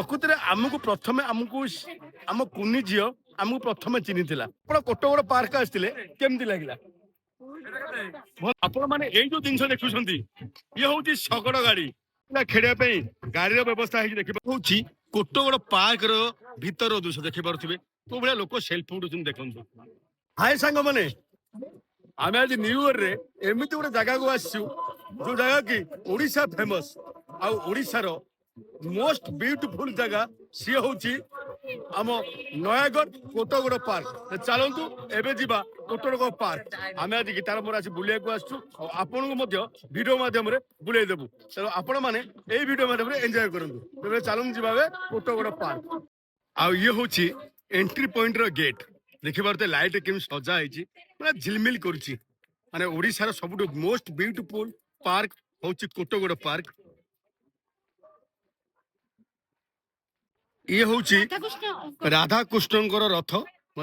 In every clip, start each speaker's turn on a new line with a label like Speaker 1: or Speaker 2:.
Speaker 1: ପ୍ରକୃତରେ ଆମକୁ ପ୍ରଥମେ ଆମ କୁନି ଝିଅ ଆମକୁ ପ୍ରଥମେ ଚିହ୍ନିଥିଲା। ଆପଣ କୋଟଗଡ଼ ପାର୍କ ଆସିଥିଲେ କେମିତି ଲାଗିଲା? ଆପଣ ମାନେ ଏଇ ଯୋଉ ଜିନିଷ ଦେଖୁଛନ୍ତି ଇଏ ହଉଛି ଶଗଡ଼ ଗାଡି ଖେଳିବା ପାଇଁ ଗାଡିର ବ୍ୟବସ୍ଥା ହେଇକି ଦେଖିବା ହଉଛି କୋଟଗଡ଼ ପାର୍କ ର ଭିତର ଦୃଶ୍ୟ ଦେଖିପାରୁଥିବେ କୋଉ ଭଳିଆ ଲୋକ ସେଲ୍ଫି ଉଠୁଛନ୍ତି ଦେଖନ୍ତୁ। ହାय ସାଙ୍ଗମାନେ, ଆମେ ଆଜି ନ୍ୟୁ ଇୟରରେ ଏମିତି ଗୋଟେ ଜାଗାକୁ ଆସିଛୁ ଯୋଉ ଜାଗା କି ଓଡିଶା ଫେମସ ଆଉ ଓଡିଶାର ମୋଷ୍ଟ ବ୍ୟୁଟିଫୁଲ ଜାଗା ସିଏ ହଉଛି ଆମ ନୟାଗଡ଼ କୋଟଗଡ଼ ପାର୍କ। ଚାଲନ୍ତୁ ଏବେ ଯିବା କୋଟଗଡ଼ ପାର୍କ। ଆମେ ଆଜି ଗୀତାର ମୋର ଆସି ବୁଲିବାକୁ ଆସିଛୁ ଆଉ ଆପଣଙ୍କୁ ମଧ୍ୟ ଭିଡିଓ ମାଧ୍ୟମରେ ବୁଲେଇ ଦେବୁ। ତେଣୁ ଆପଣ ମାନେ ଏଇ ଭିଡିଓ ମାଧ୍ୟମରେ ଏନ୍ଜୟ କରନ୍ତୁ। ତେବେ ଚାଲନ୍ତୁ ଯିବା ଏବେ କୋଟଗଡ଼ ପାର୍କ। ଆଉ ଇଏ ହଉଛି ଏଣ୍ଟ୍ରି ପଏଣ୍ଟ ର ଗେଟ୍। ଦେଖିପାରୁଥିବେ ଲାଇଟ୍ କେମିତି ସଜା ହେଇଛି, ପୁରା ଝିଲମିଲ କରୁଛି। ମାନେ ଓଡିଶାର ସବୁଠୁ ମୋଷ୍ଟ ବ୍ୟୁଟିଫୁଲ ପାର୍କ ହଉଛି କୋଟଗଡ଼ ପାର୍କ। ଇଏ ହଉଛି ରାଧାକୃଷ୍ଣଙ୍କର ରଥ।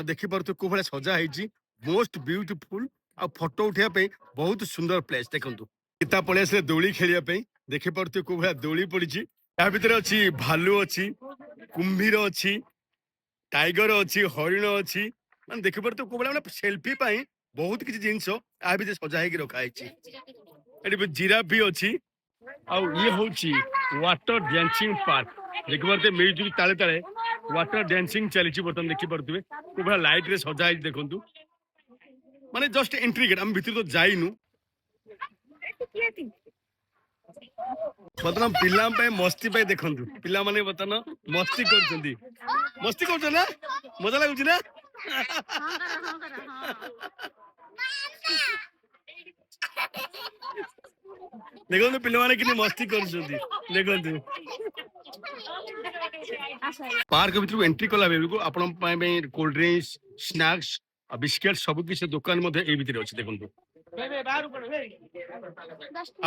Speaker 1: ଦେଖିପାରୁଥିବେ କୋଉ ଭଳିଆ ସଜା ହେଇଛି, ମୋଷ୍ଟ ବ୍ୟୁଟିଫୁଲ ଆଉ ଫଟୋ ଉଠେଇବା ପାଇଁ ବହୁତ ସୁନ୍ଦର ପ୍ଲେସ। ଦେଖନ୍ତୁ ଗୀତା ପଳେଇ ଆସିଲେ ଦୋଳି ଖେଳିବା ପାଇଁ। ଦେଖିପାରୁଥିବେ କୋଉ ଭଳିଆ ଦୋଳି ପଡିଛି। ତା ଭିତରେ ଅଛି ଭାଲୁ ଅଛି, କୁମ୍ଭୀର ଅଛି, ଟାଇଗର ଅଛି, ହରିଣ ଅଛି। ମାନେ ଦେଖିପାରୁଥିବେ କୋଉ ଭଳିଆ ମାନେ ସେଲ୍ଫି ପାଇଁ ବହୁତ କିଛି ଜିନିଷ ଆ ଭିତରେ ସଜା ହେଇକି ରଖା ହେଇଛି। ଏଠି ଜିରାଫ ବି ଅଛି। ଆଉ ଇଏ ହଉଛି ୱାଟର ଡ୍ୟାନ୍ସିଂ ପାର୍କ। ଦେଖିପାରୁଥିବେ ମ୍ୟୁଜିକ ତାଳେ ତାଳେ ୱାଟର ଡ୍ୟାନ୍ସିଂ ଚାଲିଛି ବର୍ତ୍ତମାନ। ଦେଖିପାରୁଥିବେ କୋଉ ଭଳିଆ ଲାଇଟ ରେ ସଜା ହେଇଛି ଦେଖନ୍ତୁ। ମାନେ ଜଷ୍ଟ ଏଣ୍ଟ୍ରି ଗେଟ୍, ଆମେ ଭିତରୁ ତ ଯାଇନୁ। ବର୍ତ୍ତମାନ ପିଲାଙ୍କ ପାଇଁ ମସ୍ତି ପାଇଁ ଦେଖନ୍ତୁ, ପିଲାମାନେ ବର୍ତ୍ତମାନ ମସ୍ତି କରୁଛନ୍ତି। ମସ୍ତି କରୁଛ ନା? ମଜା ଲାଗୁଛି ନା? ଦେଖନ୍ତୁ ପିଲାମାନେ କେମିତି ମସ୍ତି କରୁଛନ୍ତି ଦେଖନ୍ତୁ। ପାର୍କ ଭିତରକୁ ଏଣ୍ଟ୍ରି କଲା ବେଳକୁ ଆପଣଙ୍କ ପାଇଁ କୋଲ୍ଡ ଡ୍ରିଙ୍କସ, ସ୍ନାକ୍ସ ଆଉ ବିସ୍କିଟ ସବୁ କିଛି ଦୋକାନ ମଧ୍ୟ ଏଇ ଭିତରେ ଅଛି। ଦେଖନ୍ତୁ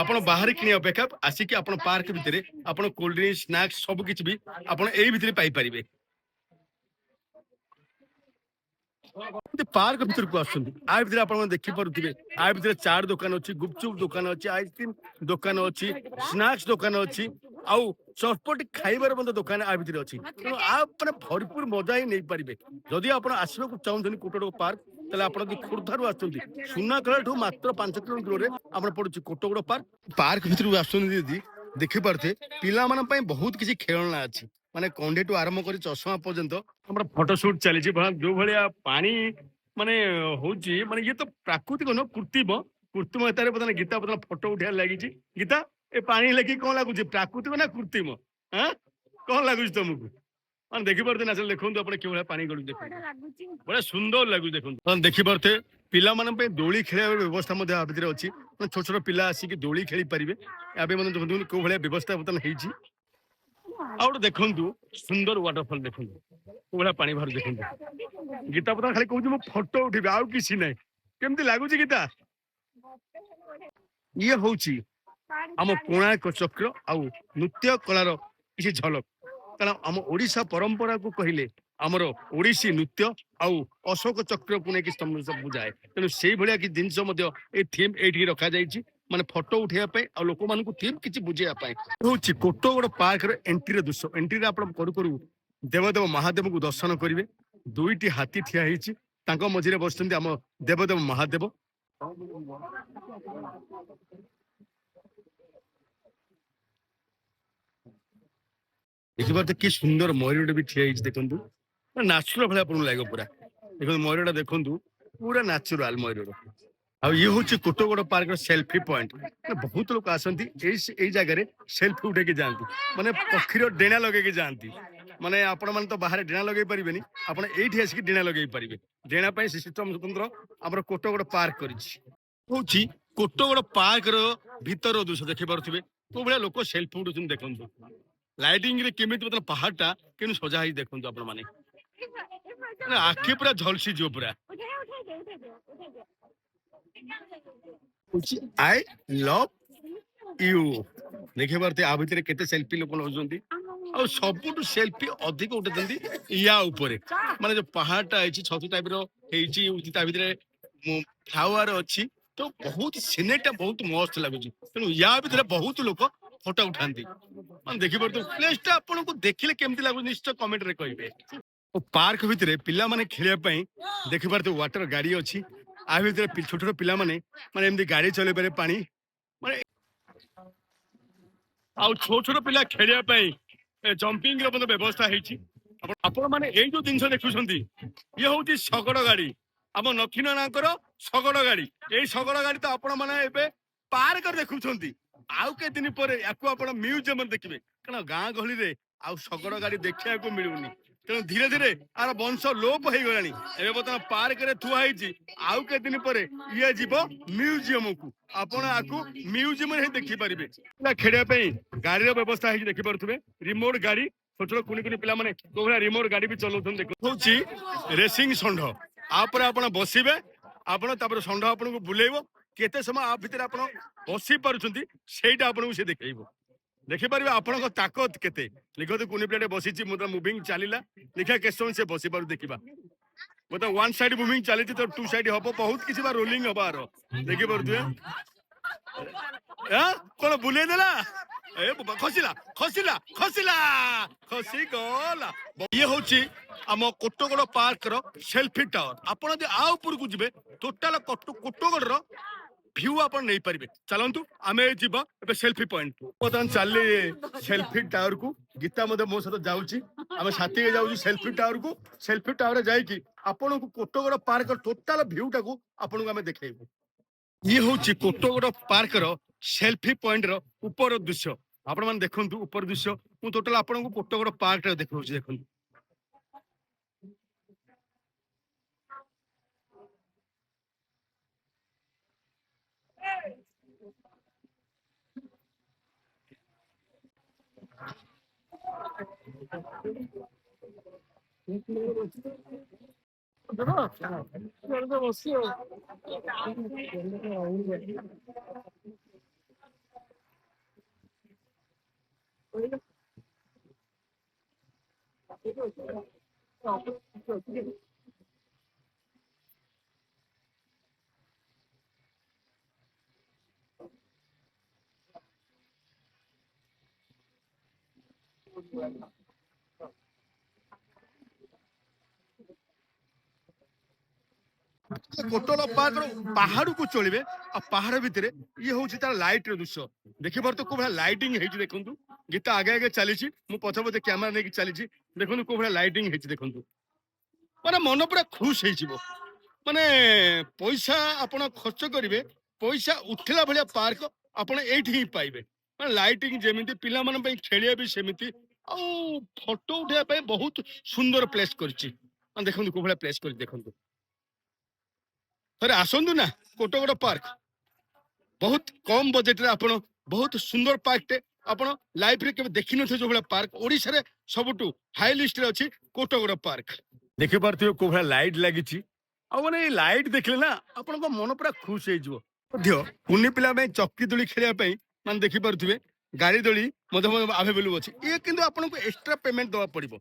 Speaker 1: ଆପଣ ବାହାରେ କିଣିବା ଅପେକ୍ଷା ଆସିକି ଆପଣ ପାର୍କ ଭିତରେ ଆପଣ କୋଲ୍ଡ ଡ୍ରିଙ୍କସ, ସ୍ନାକ୍ସ ସବୁ କିଛି ବି ଆପଣ ଏଇ ଭିତରେ ପାଇପାରିବେ। ପାର୍କ ଭିତରକୁ ଆସୁଛନ୍ତି, ଆ ଭିତରେ ଆପଣ ଦେଖିପାରୁଥିବେ ଆ ଭିତରେ ଚାଟ ଦୋକାନ ଅଛି, ଗୁପଚୁପ ଦୋକାନ ଅଛି, ଆଇସ୍କ୍ରିମ ଦୋକାନ ଅଛି, ସ୍ନାକ୍ସ ଦୋକାନ ଅଛି, ଆଉ ଚଟପଟି ଖାଇବାର ମଧ୍ୟ ଦୋକାନ ଆ ଭିତରେ ଅଛି। ତେଣୁ ଆ ମାନେ ଭରପୁର ମଜା ହିଁ ନେଇପାରିବେ। ଯଦି ଆପଣ ଆସିବାକୁ ଚାହୁଁଛନ୍ତି କୋଟଗଡ଼ ପାର୍କ, ତାହେଲେ ଆପଣ ଯଦି ଖୋର୍ଦ୍ଧାରୁ ଆସୁଛନ୍ତି ସୁନାଖଳାଠୁ ମାତ୍ର 5 କିଲୋମିଟର ଦୂରରେ ଆପଣ ପଡୁଛି କୋଟଗଡ଼ ପାର୍କ। ପାର୍କ ଭିତରକୁ ଆସୁଛନ୍ତି ଯଦି ଦେଖିପାରୁଥିବେ ପିଲାମାନଙ୍କ ପାଇଁ ବହୁତ କିଛି ଖେଳଣା ଅଛି। ମାନେ କଣ୍ଢେଇଠୁ ଆରମ୍ଭ କରି ଚଷମା ପର୍ଯ୍ୟନ୍ତ ଆମର ଫଟୋ ସୁଟ ଚାଲିଛି। ଯୋଉ ଭଳିଆ ପାଣି ମାନେ ହଉଛି, ମାନେ ଇଏ ତ ପ୍ରାକୃତିକ ନୁହଁ, କୃତ୍ରିମ ଏତାରେ ବର୍ତ୍ତମାନ ଗୀତା ବର୍ତ୍ତମାନ ଫଟୋ ଉଠେଇବାର ଲାଗିଛି। ଗୀତା ଏ ପାଣି ଲାଗି କଣ ଲାଗୁଛି, ପ୍ରାକୃତିକ ନା କୃତ୍ରିମ? କଣ ଲାଗୁଛି ତମକୁ? ମାନେ ଦେଖିପାରୁଥିବେ ନା, ଦେଖନ୍ତୁ ଆପଣ କିଭଳିଆ ପାଣି ଗଳୁଛି, ଦେଖନ୍ତୁ ବଢିଆ ସୁନ୍ଦର ଲାଗୁଛି। ଦେଖନ୍ତୁ ଦେଖିପାରୁଥିବେ ପିଲାମାନଙ୍କ ପାଇଁ ଦୋଳି ଖେଳିବାର ବ୍ୟବସ୍ଥା ମଧ୍ୟ ଆ ଭିତରେ ଅଛି। ଛୋଟ ଛୋଟ ପିଲା ଆସିକି ଦୋଳି ଖେଳି ପାରିବେ। ଏବେ ମଧ୍ୟ ଦେଖନ୍ତୁ କୋଉ ଭଳିଆ ବ୍ୟବସ୍ଥା ବର୍ତ୍ତମାନ ହେଇଛି। ଆଉ ଗୋଟେ ଦେଖନ୍ତୁ ସୁନ୍ଦର ୱାଟରଫଲ, ଦେଖନ୍ତୁ କୋଉ ଭଳିଆ ପାଣି ବାହାରୁ ଦେଖନ୍ତୁ। ଗୀତା ବର୍ତ୍ତମାନ ଖାଲି କହୁଛି ମୁଁ ଫଟୋ ଉଠିବି, ଆଉ କିଛି ନାହିଁ। କେମିତି ଲାଗୁଛି ଗୀତା? ଇଏ ହଉଛି ଆମ କୋଣାର୍କ ଚକ୍ର ଆଉ ନୃତ୍ୟ କଳାର କିଛି ଝଲକ। କାରଣ ଆମ ଓଡିଶା ପରମ୍ପରାକୁ କହିଲେ ଆମର ଓଡିଶୀ ନୃତ୍ୟ ଆଉ ଅଶୋକ ଚକ୍ରକୁ ନେଇକି ବୁଝାଏ। ତେଣୁ ସେଇଭଳିଆ କିଛି ଜିନିଷ ମଧ୍ୟ ଏଇ ଥିମ୍ ଏଇଠିକି ରଖାଯାଇଛି, ମାନେ ଫଟୋ ଉଠେଇବା ପାଇଁ ଆଉ ଲୋକମାନଙ୍କୁ ଥିମ୍ କିଛି ବୁଝେଇବା ପାଇଁ। ହଉଛି କୋଟଗଡ଼ ପାର୍କର ଏଣ୍ଟ୍ରିର ଦୃଶ୍ୟ। ଏଣ୍ଟ୍ରିରେ ଆପଣ କରୁ କରୁ ଦେବଦେବ ମହାଦେବଙ୍କୁ ଦର୍ଶନ କରିବେ। ଦୁଇଟି ହାତୀ ଠିଆ ହେଇଛି, ତାଙ୍କ ମଝିରେ ବସିଛନ୍ତି ଆମ ଦେବଦେବ ମହାଦେବ। ଦେଖିପାରୁଥିବେ କି ସୁନ୍ଦର ମୟୂରଟେ ବି ଠିଆ ହେଇଛି। ଦେଖନ୍ତୁ ନାଚୁରାଲ ଭଳିଆ ଆପଣଙ୍କୁ ଲାଗିବ ପୁରା। ଦେଖନ୍ତୁ ମୟୂରଟା ଦେଖନ୍ତୁ, ପୁରା ନାଚୁରାଲ ମୟୂର। ଆଉ ଇଏ ହଉଛି କୋଟଗଡ଼ ପାର୍କର ସେଲ୍ଫି ପଏଣ୍ଟ। ବହୁତ ଲୋକ ଆସନ୍ତି ଏଇ ଜାଗାରେ ସେଲ୍ଫି ଉଠେଇକି ଯାଆନ୍ତି, ମାନେ ପକ୍ଷୀର ଡେଣା ଲଗେଇକି ଯାଆନ୍ତି। ମାନେ ଆପଣ ମାନେ ତ ବାହାରେ ଡେଣା ଲଗେଇ ପାରିବେନି, ଆପଣ ଏଇଠି ଆସିକି ଡେଣା ଲଗେଇ ପାରିବେ। ଡେଣା ପାଇଁ ସିଷ୍ଟମ ସ୍ୱତନ୍ତ୍ର ଆମର କୋଟଗଡ଼ ପାର୍କ କରିଛି। ହଉଛି କୋଟଗଡ଼ ପାର୍କର ଭିତର ଦୃଶ୍ୟ ଦେଖିପାରୁଥିବେ କୋଉ ଭଳିଆ ଲୋକ ସେଲ୍ଫି ଉଠୁଛନ୍ତି। ଦେଖନ୍ତୁ ଲାଇଟିଂ ରେ କେମିତି ପାହାଡଟା କେମିତି ସଜା ହେଇଛି ଦେଖନ୍ତୁ। ଆପଣ ମାନେ ଆଖି ପୁରା ଝଲସି ଯିବ ପୁରା। I love you. ଦେଖିପାରୁଥିବେ ଆ ଭିତରେ କେତେ ସେଲ୍ଫି ଲୋକ ନଉଛନ୍ତି। ଆଉ ସବୁଠୁ ସେଲ୍ଫି ଅଧିକ ଉଠେଇଛନ୍ତି ୟା ଉପରେ, ମାନେ ଯୋଉ ପାହାଡଟା ହେଇଛି ଛତୁ ଟାଇପ ର ହେଇଛି, ତା ଭିତରେ ଫ୍ଲାୱାର ଅଛି। ତ ବହୁତ ସିନେରୀ ଟା ବହୁତ ମସ୍ତ ଲାଗୁଛି। ତେଣୁ ୟା ଭିତରେ ବହୁତ ଲୋକ ଫଟୋ ଉଠାନ୍ତି। ମାନେ ଦେଖିପାରୁଥିବେ ପ୍ଲେସଟା ଆପଣଙ୍କୁ ଦେଖିଲେ କେମିତି ଲାଗୁଛି ନିଶ୍ଚୟ କମେଣ୍ଟରେ କହିବେ। ପାର୍କ ଭିତରେ ପିଲାମାନେ ଖେଳିବା ପାଇଁ ଦେଖିପାରୁଥିବେ ୱାଟର ଗାଡି ଅଛି। ଆ ଭିତରେ ଛୋଟ ଛୋଟ ପିଲାମାନେ ମାନେ ଏମିତି ଗାଡି ଚଲେଇ ପାରିବେ ପାଣି ମାନେ ଆଉ ଛୋଟ ଛୋଟ ପିଲା ଖେଳିବା ପାଇଁ ଜମ୍ପିଂ ର ମଧ୍ୟ ବ୍ୟବସ୍ଥା ହେଇଛି। ଆପଣ ମାନେ ଏଇ ଯୋଉ ଜିନିଷ ଦେଖୁଛନ୍ତି ଇଏ ହଉଛି ଶଗଡ ଗାଡି। ଆମ ନକ୍ଷୀନନାଙ୍କର ଶଗଡ ଗାଡି। ଏଇ ଶଗଡ ଗାଡି ତ ଆପଣ ମାନେ ଏବେ ପାର୍କରେ ଦେଖୁଛନ୍ତି। ଆଉ କେଦିନ ପରେ ୟାକୁ ଆପଣ ମ୍ୟୁଜିୟମରେ ଦେଖିବେ। କାରଣ ଗାଁ ଗହଳିରେ ଆଉ ଶଗଡ ଗାଡି ଦେଖିବାକୁ ମିଳୁନି। ତେଣୁ ଧୀରେ ଧୀରେ ଆର ବଂଶ ଲୋପ ହେଇଗଲାଣି। ଏବେ ବର୍ତ୍ତମାନ ପାର୍କରେ ଥୁଆ ହେଇଛି। ଆଉ କେଦିନ ପରେ ଇଏ ଯିବ ମ୍ୟୁଜିୟମକୁ। ଆପଣ ଆକୁ ମ୍ୟୁଜିୟମରେ ହିଁ ଦେଖିପାରିବେ। ଖେଳିବା ପାଇଁ ଗାଡିର ବ୍ୟବସ୍ଥା ହେଇଛି ଦେଖିପାରୁଥିବେ। ରିମୋଟ ଗାଡି ଛୋଟ ଛୋଟ କୁନି କୁନି ପିଲାମାନେ କୋଉ ଭଳିଆ ରିମୋଟ ଗାଡି ବି ଚଲାଉଛନ୍ତି ହଉଛି ରେସିଂ ଷଣ୍ଢ। ଆ ଉପରେ ଆପଣ ବସିବେ ଆପଣ ତାପରେ ଷଣ୍ଢ ଆପଣଙ୍କୁ ବୁଲେଇବ। କେତେ ସମୟ ଆ ଭିତରେ ଆପଣ ବସି ପାରୁଛନ୍ତି ସେଇଟା ଆପଣଙ୍କୁ ସେ ଦେଖେଇବ। ଦେଖିପାରିବେ ଆପଣଙ୍କ ତାକତ କେତେ। ଦେଖନ୍ତୁ କୁନି ପିଲାଟେ ବସିଛି ମୁଁ ତ ମୁଭିଂ ଚାଲିଲା ଦେଖିବା କେତେ ସମୟ ସେ ବସି ପାରୁ ଦେଖିବା। ବୋଧେ ୱାନ୍ ସାଇଡ ମୁଭିଂ ଚାଲିଛି ତ ଟୁ ସାଇଡ ହବ ବହୁତ କିଛି ବା ରୋଲିଂ ହବାର ଦେଖିପାରୁଥିବେ। କଣ ବୁଲେଇ ଦେଲା ଏ ଖସିଲା ଖସିଲା ଖସିଲା ଖସି ଗଲା। ଇଏ ହଉଛି ଆମ କୋଟଗଡ ପାର୍କର ସେଲଫି ଟାୱାର। ଆପଣ ଯଦି ଆ ଉପରକୁ ଯିବେ ଟୋଟାଲ କୋଟଗଡର ଭିଉ ଆପଣ ନେଇପାରିବେ। ଚାଲନ୍ତୁ ଆମେ ଯିବା ଏବେ ସେଲଫି ପଏଣ୍ଟ। ବର୍ତ୍ତମାନ ଚାଲିଲେ ସେଲଫି ଟାୱାରକୁ। ଗୀତା ମଧ୍ୟ ମୋ ସହିତ ଯାଉଛି। ଆମେ ସାଥୀ ଯାଉଛୁ ସେଲଫି ଟାୱାରକୁ। ସେଲଫି ଟାୱାରରେ ଯାଇକି ଆପଣଙ୍କୁ କୋଟଗଡ ପାର୍କ ଟୋଟାଲ ଭିଉଟାକୁ ଆପଣଙ୍କୁ ଆମେ ଦେଖେଇବୁ। ଇଏ ହଉଛି କୋଟଗଡ ପାର୍କର ସେଲଫି ପଏଣ୍ଟର ଉପର ଦୃଶ୍ୟ। ଆପଣ ମାନେ ଦେଖନ୍ତୁ ଉପର ଦୃଶ୍ୟ। ମୁଁ ଟୋଟାଲ ଆପଣଙ୍କୁ କୋଟଗଡ ପାର୍କରେ ଦେଖାଉଛି ଦେଖନ୍ତୁ। କୋଟଗଡ ପାର୍କର ପାହାଡକୁ ଚଳିବେ ଆଉ ପାହାଡ ଭିତରେ ଇଏ ହଉଛି ତାର ଲାଇଟ ର ଦୃଶ୍ୟ। ଦେଖିପାରୁଥିବେ କୋଉ ଭଳିଆ ଲାଇଟିଂ ହେଇଛି ଦେଖନ୍ତୁ। ଗୀତ ଆଗେ ଆଗେ ଚାଲିଛି ମୁଁ ପଛେ ପଛେ କ୍ୟାମେରା ନେଇକି ଚାଲିଛି। ଦେଖନ୍ତୁ କୋଉ ଭଳିଆ ଲାଇଟିଂ ହେଇଛି ଦେଖନ୍ତୁ। ମାନେ ମନ ପୁରା ଖୁସ ହେଇଯିବ। ମାନେ ପଇସା ଆପଣ ଖର୍ଚ୍ଚ କରିବେ ପଇସା ଉଠିଲା ଭଳିଆ ପାର୍କ ଆପଣ ଏଇଠି ହିଁ ପାଇବେ। ମାନେ ଲାଇଟିଂ ଯେମିତି ପିଲାମାନଙ୍କ ପାଇଁ ଖେଳିବା ବି ସେମିତି ଆଉ ଫଟୋ ଉଠେଇବା ପାଇଁ ବହୁତ ସୁନ୍ଦର ପ୍ଲେସ କରିଛି। ଦେଖନ୍ତୁ କୋଉ ଭଳିଆ ପ୍ଲେସ କରିଛି ଦେଖନ୍ତୁ। ଥରେ ଆସନ୍ତୁ ନା କୋଟଗଡ ପାର୍କ। ବହୁତ କମ ବଜେଟରେ ଆପଣ ବହୁତ ସୁନ୍ଦର ପାର୍କଟେ ଆପଣ ଲାଇଫରେ କେବେ ଦେଖିନଥିବେ। ଯୋଉ ଭଳିଆ ପାର୍କ ଓଡିଶାରେ ସବୁଠୁ ହାଇ ଲିଷ୍ଟରେ ଅଛି କୋଟଗଡ ପାର୍କ। ଦେଖିପାରୁଥିବେ କୋଉ ଭଳିଆ ଲାଇଟ ଲାଗିଛି। ଆଉ ମାନେ ଏଇ ଲାଇଟ ଦେଖିଲେ ନା ଆପଣଙ୍କ ମନ ପୁରା ଖୁସ ହେଇଯିବ। ମଧ୍ୟ କୁନି ପିଲା ପାଇଁ ଚକ୍ରି ଦୋଳି ଖେଳିବା ପାଇଁ ମାନେ ଦେଖିପାରୁଥିବେ ଗାଡି ଦୋଳି ମଧ୍ୟ ଆଭେଲେବୁଲ ଅଛି। ଇଏ କିନ୍ତୁ ଆପଣଙ୍କୁ ଏକ୍ସଟ୍ରା ପେମେଣ୍ଟ ଦବାକୁ ପଡିବ।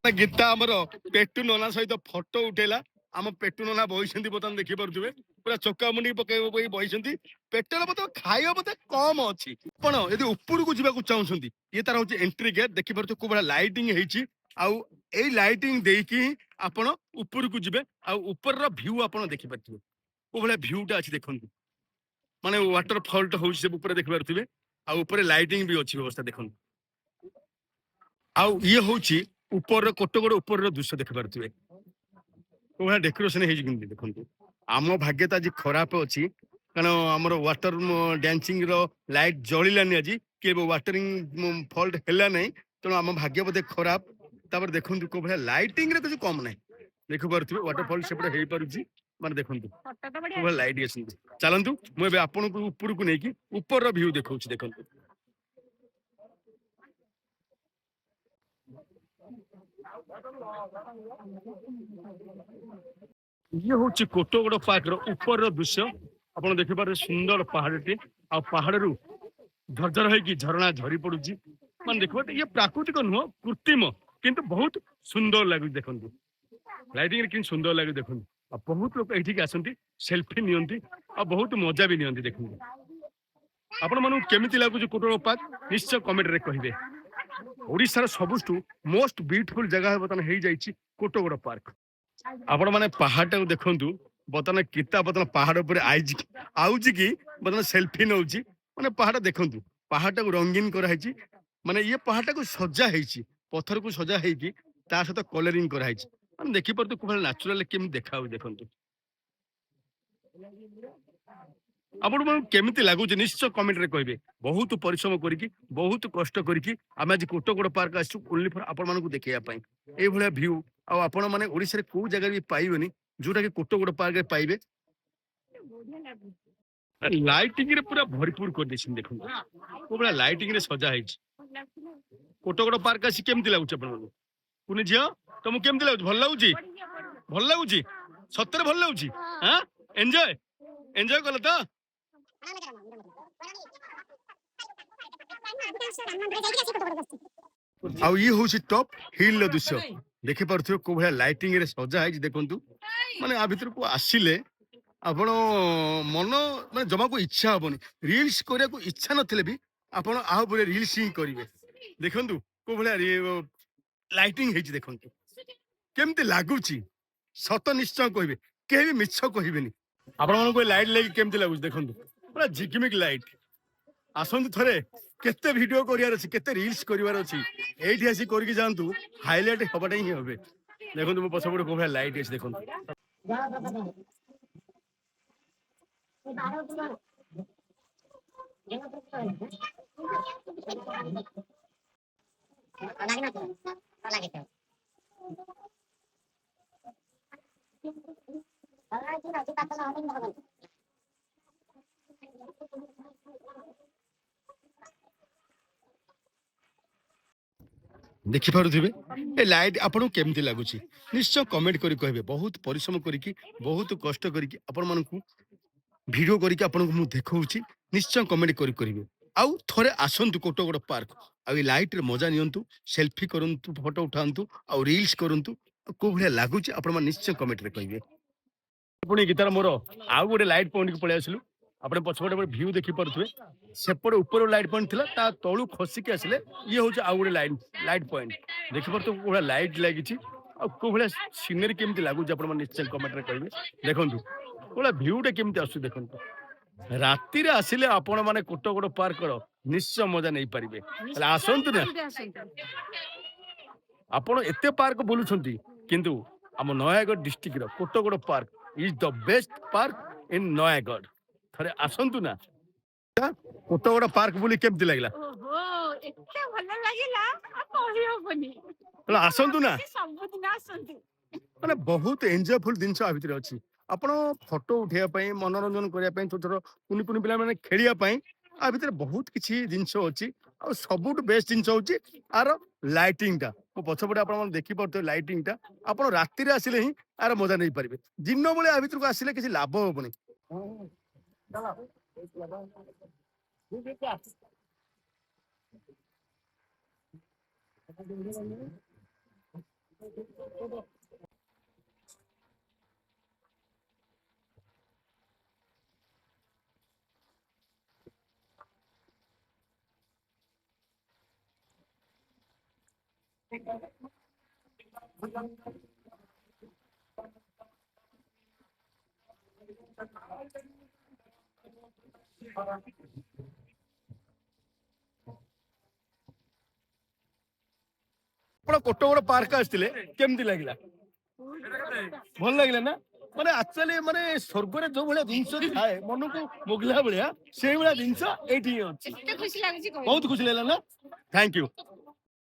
Speaker 1: ୟା ଗୀତା ଆମର ପେଟୁ ନନା ସହିତ ଫଟୋ ଉଠେଇଲା। ଆମ ପେଟୁ ନନା ବହିଛନ୍ତି ବର୍ତ୍ତମାନ ଦେଖିପାରୁଥିବେ ପୁରା ଚକା ମୁଣ୍ଡି ପକେଇ ବହିଛନ୍ତି। ପେଟର ବୋଧେ ଖାଇବା ବୋଧେ କମ ଅଛି। ଆପଣ ଯଦି ଉପରକୁ ଯିବାକୁ ଚାହୁଁଛନ୍ତି ଇଏ ତାର ହଉଛି ଏଣ୍ଟ୍ରି ଗେଟ୍। ଦେଖିପାରୁଥିବେ କୋଉ ଭଳିଆ ଲାଇଟିଂ ହେଇଛି। ଆଉ ଏଇ ଲାଇଟିଂ ଦେଇକି ଆପଣ ଉପରକୁ ଯିବେ ଆଉ ଉପରର ଭିଉ ଆପଣ ଦେଖିପାରୁଥିବେ। କୋଉ ଭଳିଆ ଭିଉଟା ଅଛି ଦେଖନ୍ତୁ। ମାନେ ୱାଟର ଫଲଟା ହଉଛି ସେ ଉପରେ ଦେଖିପାରୁଥିବେ। ଆଉ ଉପରେ ଲାଇଟିଂ ବି ଅଛି ବ୍ୟବସ୍ଥା ଦେଖନ୍ତୁ। ଆଉ ଇଏ ହଉଛି ଉପରର କୋଟଗଡ ଉପରର ଦୃଶ୍ୟ ଦେଖିପାରୁଥିବେ। କୋଉ ଭଳିଆ ଡେକୋରେସନ ହେଇଛି କେମିତି ଦେଖନ୍ତୁ। ଆମ ଭାଗ୍ୟ ତ ଆଜି ଖରାପ ଅଛି କାରଣ ଆମର ୱାଟର ଡ୍ୟାନ୍ସିଂ ର ଲାଇଟ ଜଳିଲାନି ଆଜି କି ୱାଟରିଂ ଫଲ୍ଟ ହେଲା ନାହିଁ। ତେଣୁ ଆମ ଭାଗ୍ୟ ବୋଧେ ଖରାପ। ତାପରେ ଦେଖନ୍ତୁ କୋଉ ଭଳିଆ ଲାଇଟିଂ ରେ କିଛି କମ ନାହିଁ। ଦେଖିପାରୁଥିବେ ୱାଟରଫଲ ସେପଟେ ହେଇପାରୁଛି। ମାନେ ଦେଖନ୍ତୁ କୋଉ ଭଳିଆ ଲାଇଟ ଆସନ୍ତି। ଚାଲନ୍ତୁ ମୁଁ ଏବେ ଆପଣଙ୍କୁ ଉପରକୁ ନେଇକି ଉପରର ଭିଉ ଦେଖଉଛି ଦେଖନ୍ତୁ। ଇଏ ହଉଛି କୋଟଗଡ ପାର୍କର ଉପରର ଦୃଶ୍ୟ। ଆପଣ ଦେଖିପାରିବେ ସୁନ୍ଦର ପାହାଡଟି ଆଉ ପାହାଡରୁ ଝରଝର ହେଇକି ଝରଣା ଝରି ପଡୁଛି। ମାନେ ଦେଖିପାରୁଥିବେ ଇଏ ପ୍ରାକୃତିକ ନୁହଁ କୃତ୍ରିମ କିନ୍ତୁ ବହୁତ ସୁନ୍ଦର ଲାଗୁଛି ଦେଖନ୍ତୁ। ଲାଇଟିଂ ରେ କେମିତି ସୁନ୍ଦର ଲାଗୁଛି ଦେଖନ୍ତୁ। ଆଉ ବହୁତ ଲୋକ ଏଇଠିକି ଆସନ୍ତି ସେଲଫି ନିଅନ୍ତି ଆଉ ବହୁତ ମଜା ବି ନିଅନ୍ତି ଦେଖନ୍ତୁ। ଆପଣ ମାନଙ୍କୁ କେମିତି ଲାଗୁଛି କୋଟଗଡ ପାର୍କ ନିଶ୍ଚୟ କମେଣ୍ଟରେ କହିବେ। ओडिशार सबुठु मोस्ट ब्यूटीफुल जगह बर्तमान हो जाइए कोटगड़ पार्क। आपण मैंने पहाड़ टाक देखु बर्तमान किता बर्तमान पहाड़ पर आउची कि बर्तमान सेल्फी नौ मैंने पहाड़ देखु पहाड़ टाक रंगीन कराई माने ये पहाड़ टाक सजा है पत्थर को सजा है सहित कलरिंग कराई मैंने देखिपे तो नाचुराल केमी देखा देखु आपण केमिति लगुच निश्चय कमेंट रे कहबे। बहुत परिश्रम करिकी बहुत कष्ट करिकी आमे आज कोटगड़ पार्क आसु ओनली फॉर आपण मानकु देखिया पई ए भलिया व्यू आ आपण माने ओडिसा रे को जगह भी पाइबेनी जोटा कि कोटगड़ पार्क रे पाइबे। लाइटिंग रे पूरा भरपूर कर देछिन देखु को बड़ा लाइटिंग रे सजा है कोटगड़ पार्क आसी केमिति लागुच आपण मानकु कुनी जियो तुमको केमिति लागुच भल लागुची सत्तर भल लागुची हां एन्जॉय एन्जॉय कल तो आउ ये हूँ टॉप हिल दृश्य देखि पार्थिव को भाया लाइटिंग रे सजा है देखंतु माने आ भीतर को आसिले आपण मन माने जमा को इच्छा हबनी रील्स करिया को इच्छा नथिले भी आपण आ बरे रील्स ही करिवे देखंतु को भाया लाइटिंग है देखंतु केमते लागुची सत निश्चय कहबे केही भी मिछ कहबेनी आपण मन को लाइट लेके केमते लागुची देखंतु पूरा झिकमिक लाइट आसंतु थरे केते वीडियो करियार अछि केते रील्स करिवार अछि एठी आसी करके जानतु हाइलाइट हबटा ही होबे देखंतु मो पछपड़ को भाया लाइट अछि देखंतु देखि पारुथिबे ए लाइट आपन केमति लागुची निश्चय कमेंट करी कहबे। बहुत परिश्रम करिकी बहुत कष्ट करिकी आपण मानकु वीडियो करिकी आपण को मु देखौची निश्चय कमेंट करी करिवे। आउ थरे आसंतु कोटगड़ पार्क आ लाइट रे मजा नियंतु सेल्फी करंतु फोटो उठांतु आ रील्स करंतु को भले लागुची आपण मान निश्चय कमेंट रे कहबे। पुणी गीतार मोर आउ गोटे लाइट पॉइंट को पळे आसिलु आपण पछपटे व्यू देखि पारुथुवे सेपट ऊपर लाइट पॉइंट थिला ता तळु खसिके आसिले ये होचे आउ गोटे लाइट पॉइंट देखि पारतो कोला लाइट लागिची आ को भले सीनरी केमति लागुची आपण मान निश्चय कमेंट रे कहबे। देखंतु कोला व्यू टे केमति आसु देखंतु राति रे आसिले आपण माने कोटगड़ पार्क रो निश्चय मजा नै परिबे आसंतु ना आपण एते पार्क बोलुछंती किंतु हम नयागढ़ डिस्ट्रिक्ट रो Kotgarh park is the best park in Nayagarh थरे आसंतु ना कोटगड़ पार्क बोली केमति लागला ओहो एते भलो लागिला आ कहि होबनी आसंतु ना सब दिन आसंतु माने बहुत एन्जॉयफुल दिनस आ भितर अछि आपण फोटो उठेया पई मनोरंजन करिया पई छोट छोट कुनी कुनी पिला माने खेलिया पई आ भितर बहुत किछि दिनस अछि आ सबुट बेस्ट दिनस होछि आर लाइटिंग टा मो पछपटे आपण मन देखि परते लाइटिंग टा आपण राति रे आसिले ही आर मजा नै परिबे दिन बेले आ भितर को आसिले किछि लाभ होबनी। कोटगड़ पार्क आसते केमती लगे भल लगे ना माने एक्चुअली माने स्वर्ग रे जो भले जिंस थाए मन को मोगला भलिया से भलिया जिंस एठी अछि बहुत खुशी लागला ना थैंक यू।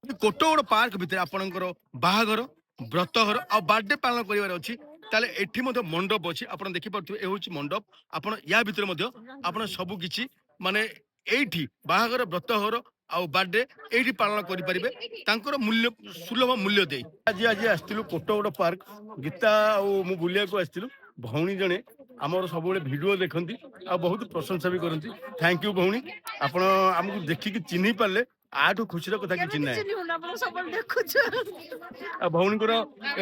Speaker 1: कोटगड़ पार्क भितर आपनकर बाहागर व्रतघर आ बर्थडे पालन करिवार अछि ताले एठी मधे मंडप अछि आपण देखि परथु ए होछि मंडप आपण या भितर मधे आपण सब किछि माने एठी बाहागर व्रतघर आ बर्थडे एठी पालन करि परिबे तांकर मूल्य सुलभ मूल्य दे। आज आज आस्तिलु कोटगड़ पार्क गीता आ मु बुलिया को आस्तिलु भौणी जणे आमर सब वीडियो देखंती आ बहुत प्रशंसा भी करंती थैंक यू भौणी आपण हमकु देखि कि चिन्हि पाले आठू खुशी कथा कि चिन्ह भौणी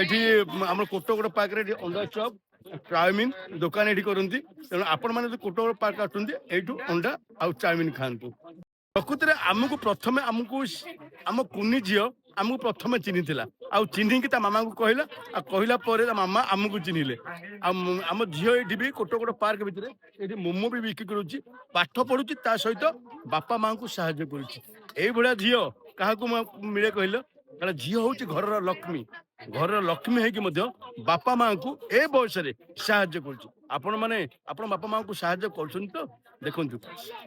Speaker 1: एठी आम कोटगड़ पार्क रे अंडा चॉप चाउमिन दुकान एठी करंती तेणु आपण माने कोटगड़ पार्क आछंती एठू अंडा आ चाउमिन खांतु। ପ୍ରକୃତରେ ଆମକୁ ପ୍ରଥମେ ଆମ କୁନି ଝିଅ ଆମକୁ ପ୍ରଥମେ ଚିହ୍ନିଥିଲା ଆଉ ଚିହ୍ନିକି ତା ମାମାଙ୍କୁ କହିଲା ଆଉ କହିଲା ପରେ ତା ମାମା ଆମକୁ ଚିହ୍ନିଲେ ଆଉ ଆମ ଝିଅ ଏଇଠି ବି କୋଟଗଡ଼ ପାର୍କ ଭିତରେ ଏଠି ମୋମୋ ବି ବିକ୍ରି କରୁଛି ପାଠ ପଢୁଛି ତା ସହିତ ବାପା ମାଙ୍କୁ ସାହାଯ୍ୟ କରୁଛି ଏଇଭଳିଆ ଝିଅ କାହାକୁ ମିଳେ କହିଲ କାରଣ ଝିଅ ହଉଛି ଘରର ଲକ୍ଷ୍ମୀ ହେଇକି ମଧ୍ୟ ବାପା ମାଙ୍କୁ ଏ ବୟସରେ ସାହାଯ୍ୟ କରୁଛି ଆପଣ ବାପା ମାଙ୍କୁ ସାହାଯ୍ୟ କରୁଛନ୍ତି ତ ଦେଖନ୍ତୁ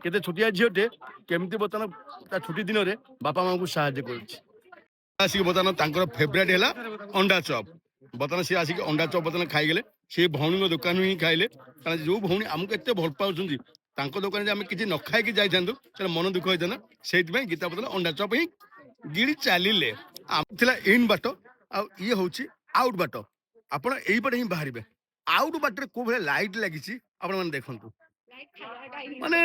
Speaker 1: କେତେ ଛୋଟିଆ ଝିଅଟେ କେମିତି ବର୍ତ୍ତମାନ ତା ଛୁଟି ଦିନରେ ବାପା ମାଙ୍କୁ ସାହାଯ୍ୟ କରୁଛି ଆସିକି ବର୍ତ୍ତମାନ ତାଙ୍କର ଫେଭରାଇଟ ହେଲା ଅଣ୍ଡା ଚପ୍ ବର୍ତ୍ତମାନ ସିଏ ଆସିକି ଅଣ୍ଡା ଚପ୍ ବର୍ତ୍ତମାନ ଖାଇଗଲେ ସେ ଭଉଣୀଙ୍କ ଦୋକାନରୁ ହିଁ ଖାଇଲେ କାରଣ ଯୋଉ ଭଉଣୀ ଆମକୁ ଏତେ ଭଲ ପାଉଛନ୍ତି ତାଙ୍କ ଦୋକାନରେ ଆମେ କିଛି ନ ଖାଇକି ଯାଇଥାନ୍ତୁ ତାହେଲେ ମନ ଦୁଃଖ ହେଇଥାନ୍ତା ସେଇଥିପାଇଁ ଗୀତା ବର୍ତ୍ତମାନ ଅଣ୍ଡା ଚପ୍ ହିଁ ଗିଳି ଚାଲିଲେ ଥିଲା ଇନ୍ ବାଟ ଆଉ ଇଏ ହଉଛି ଆଉଟ୍ ବାଟ ଆପଣ ଏଇପଟେ ହିଁ ବାହାରିବେ ଆଉଟ୍ ବାଟରେ କୋଉ ଭଳିଆ ଲାଇଟ୍ ଲାଗିଛି ଆପଣ ମାନେ ଦେଖନ୍ତୁ ମାନେ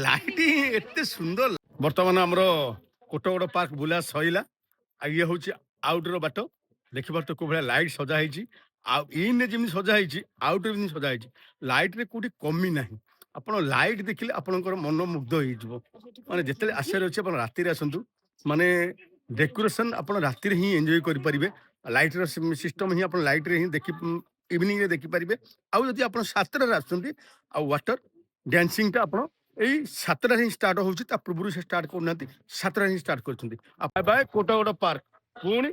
Speaker 1: ଲାଇଟ୍ ଏତେ ସୁନ୍ଦର ବର୍ତ୍ତମାନ ଆମର କୋଟଗଡ଼ ପାର୍କ ବୁଲା ସଇଲା ଆଉ ଇଏ ହଉଛି ଆଉଟର ବାଟ ଦେଖିପାରୁଥିବେ କୋଉ ଭଳିଆ ଲାଇଟ୍ ସଜା ହେଇଛି ଆଉ ଇନରେ ଯେମିତି ସଜା ହେଇଛି ଆଉଟରେ ଯେମିତି ସଜା ହେଇଛି ଲାଇଟରେ କୋଉଠି କମି ନାହିଁ ଆପଣ ଲାଇଟ୍ ଦେଖିଲେ ଆପଣଙ୍କର ମନ ମୁଗ୍ଧ ହେଇଯିବ ମାନେ ଯେତେବେଳେ ଆସିବାର ଅଛି ଆପଣ ରାତିରେ ଆସନ୍ତୁ ମାନେ ଡେକୋରେସନ ଆପଣ ରାତିରେ ହିଁ ଏନ୍ଜୟ କରିପାରିବେ ଲାଇଟର ସିଷ୍ଟମ ହିଁ ଆପଣ ଲାଇଟରେ ହିଁ ଇଭିନିଂରେ ଦେଖିପାରିବେ ଆଉ ଯଦି ଆପଣ ସାତଟାରେ ଆସୁଛନ୍ତି ଆଉ ୱାଟର ଡ୍ୟାନ୍ସିଂଟା ଆପଣ ଏଇ ସାତଟାରେ ହିଁ ଷ୍ଟାର୍ଟ ହଉଛି ତା ପୂର୍ବରୁ ସେ ଷ୍ଟାର୍ଟ କରୁନାହାନ୍ତି ସାତଟାରେ ହିଁ ଷ୍ଟାର୍ଟ କରୁଛନ୍ତି ବାଏ କୋଟଗଡ଼ ପାର୍କ ପୁଣି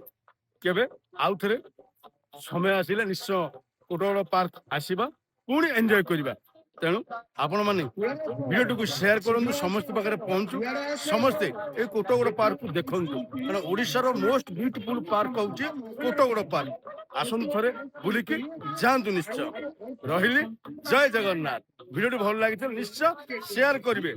Speaker 1: କେବେ ଆଉ ଥରେ ସମୟ ଆସିଲେ ନିଶ୍ଚୟ କୋଟଗଡ଼ ପାର୍କ ଆସିବା ପୁଣି ଏନ୍ଜୟ କରିବା ତେଣୁ ଆପଣମାନେ ଭିଡ଼ିଓଟିକୁ ସେୟାର କରନ୍ତୁ ସମସ୍ତ ପାଖରେ ପହଞ୍ଚୁ ସମସ୍ତେ ଏଇ କୋଟଗଡ଼ ପାର୍କକୁ ଦେଖନ୍ତୁ କାରଣ ଓଡ଼ିଶାର ମୋଷ୍ଟ ବ୍ୟୁଟିଫୁଲ ପାର୍କ ହଉଛି କୋଟଗଡ଼ ପାର୍କ ଆସନ୍ତୁ ଥରେ ବୁଲିକି ଯାଆନ୍ତୁ ନିଶ୍ଚୟ ରହିଲି ଜୟ ଜଗନ୍ନାଥ ଭିଡ଼ିଓଟି ଭଲ ଲାଗିଥିଲେ ନିଶ୍ଚୟ ସେୟାର କରିବେ।